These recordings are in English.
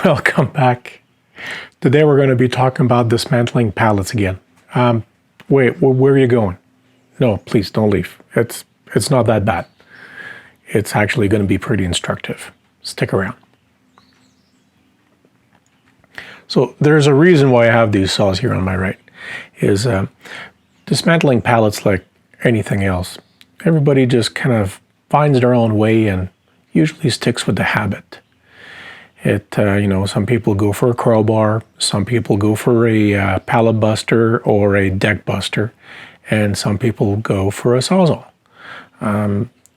Welcome back. Today we're going to be talking about dismantling pallets again. Wait, where are you going? No, please don't leave. It's not that bad. It's actually going to be pretty instructive. Stick around. So there's a reason why I have these saws here on my right. Is dismantling pallets like anything else. Everybody just kind of finds their own way and usually sticks with the habit. Some people go for a crowbar, some people go for a pallet buster or a deck buster, and some people go for a sawzall.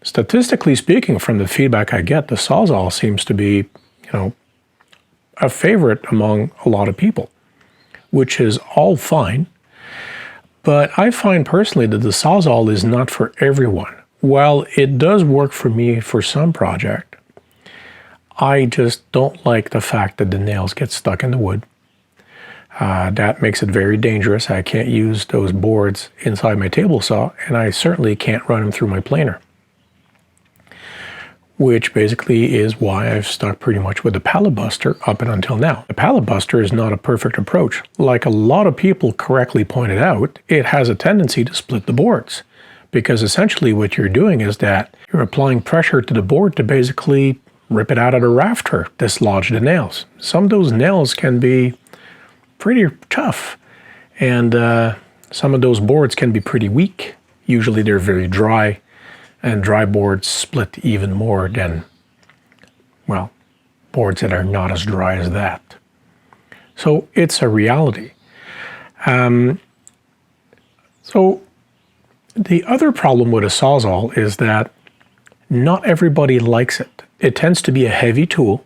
Statistically speaking, from the feedback I get, the sawzall seems to be, a favorite among a lot of people, which is all fine. But I find personally that the sawzall is not for everyone. While it does work for me for some project, I just don't like the fact that the nails get stuck in the wood. That makes it very dangerous. I can't use those boards inside my table saw, and I certainly can't run them through my planer. Which basically is why I've stuck pretty much with the pallet buster up and until now. The pallet buster is not a perfect approach. Like a lot of people correctly pointed out, it has a tendency to split the boards. Because essentially what you're doing is that you're applying pressure to the board to basically rip it out of the rafter, dislodge the nails. Some of those nails can be pretty tough, and some of those boards can be pretty weak. Usually they're very dry, and dry boards split even more than, well, boards that are not as dry as that. So it's a reality. So the other problem with a sawzall is that not everybody likes it. It tends to be a heavy tool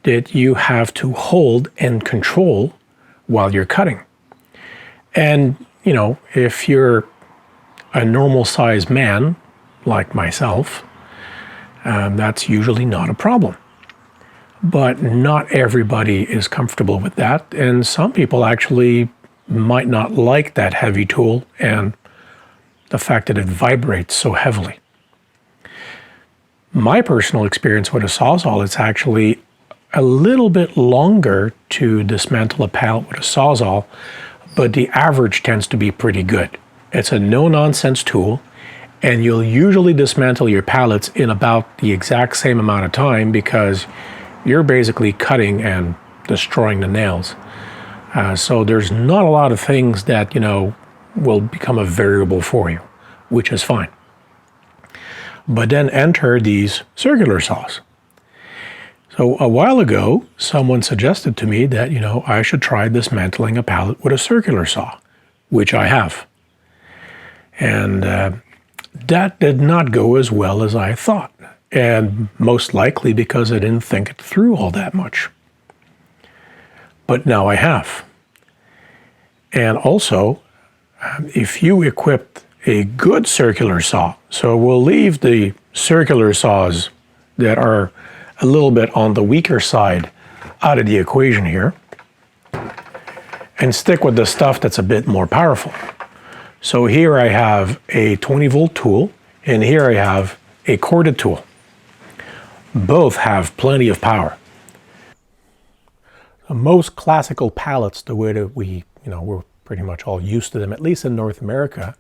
that you have to hold and control while you're cutting. And, if you're a normal sized man, like myself, that's usually not a problem. But not everybody is comfortable with that, and some people actually might not like that heavy tool and the fact that it vibrates so heavily. My personal experience with a sawzall, it's actually a little bit longer to dismantle a pallet with a sawzall, but the average tends to be pretty good. It's a no-nonsense tool, and you'll usually dismantle your pallets in about the exact same amount of time because you're basically cutting and destroying the nails. So there's not a lot of things that, will become a variable for you, which is fine. But then enter these circular saws. So a while ago, someone suggested to me that, I should try dismantling a pallet with a circular saw, which I have. And that did not go as well as I thought, and most likely because I didn't think it through all that much. But now I have. And also, if you equipped a good circular saw, so we'll leave the circular saws that are a little bit on the weaker side out of the equation here, and stick with the stuff that's a bit more powerful. So here I have a 20-volt tool, and here I have a corded tool. Both have plenty of power. Most classical pallets, the way that we're pretty much all used to them, at least in North America,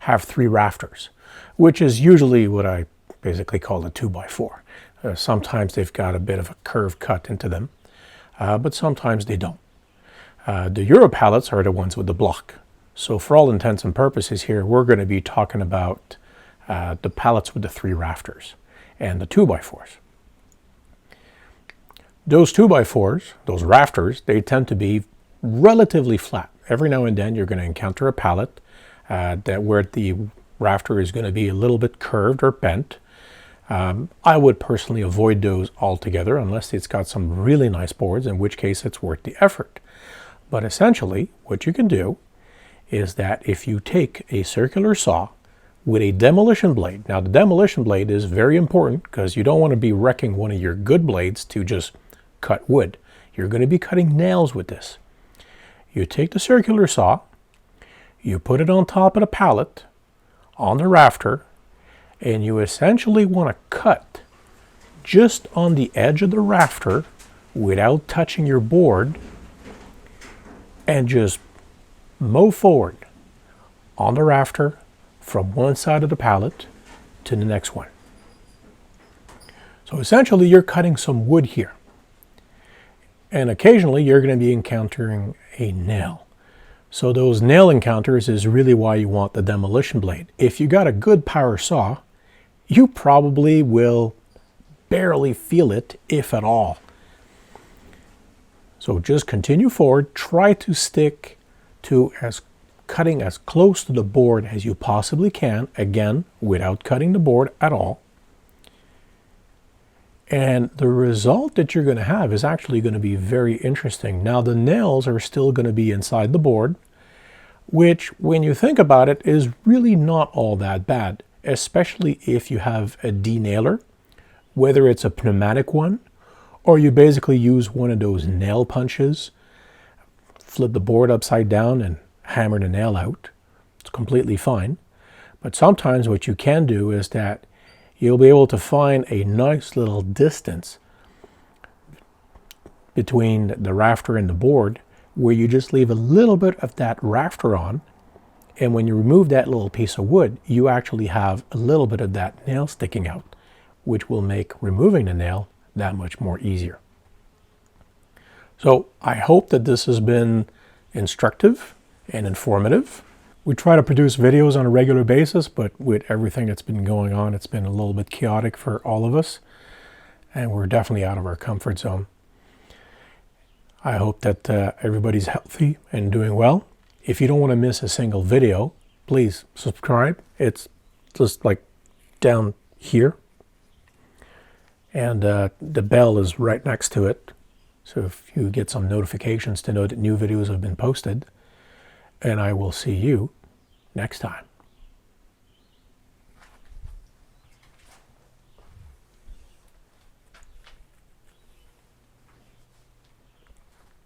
have 3 rafters, which is usually what I basically call a 2x4. Sometimes they've got a bit of a curve cut into them, but sometimes they don't. The Euro pallets are the ones with the block. So for all intents and purposes here, we're going to be talking about the pallets with the 3 rafters and the 2x4s. Those 2x4s, those rafters, they tend to be relatively flat. Every now and then you're going to encounter a pallet where the rafter is going to be a little bit curved or bent. I would personally avoid those altogether unless it's got some really nice boards, in which case it's worth the effort. But essentially, what you can do is that if you take a circular saw with a demolition blade. Now the demolition blade is very important because you don't want to be wrecking one of your good blades to just cut wood. You're going to be cutting nails with this. You take the circular saw, you put it on top of the pallet, on the rafter, and you essentially want to cut just on the edge of the rafter without touching your board and just mow forward on the rafter from one side of the pallet to the next one. So essentially you're cutting some wood here. And occasionally you're going to be encountering a nail. So those nail encounters is really why you want the demolition blade. If you got a good power saw, you probably will barely feel it, if at all. So just continue forward, try to stick to cutting as close to the board as you possibly can, again, without cutting the board at all. And the result that you're going to have is actually going to be very interesting. Now the nails are still going to be inside the board, which when you think about it is really not all that bad, especially if you have a denailer, whether it's a pneumatic one or you basically use one of those nail punches, flip the board upside down and hammer the nail out. It's completely fine. But sometimes what you can do is that you'll be able to find a nice little distance between the rafter and the board where you just leave a little bit of that rafter on, and when you remove that little piece of wood, you actually have a little bit of that nail sticking out, which will make removing the nail that much more easier. So I hope that this has been instructive and informative. We try to produce videos on a regular basis, but with everything that's been going on, it's been a little bit chaotic for all of us, and we're definitely out of our comfort zone. I hope that everybody's healthy and doing well. If you don't want to miss a single video, please subscribe. It's just like down here, and the bell is right next to it. So if you get some notifications to know that new videos have been posted, and I will see you next time.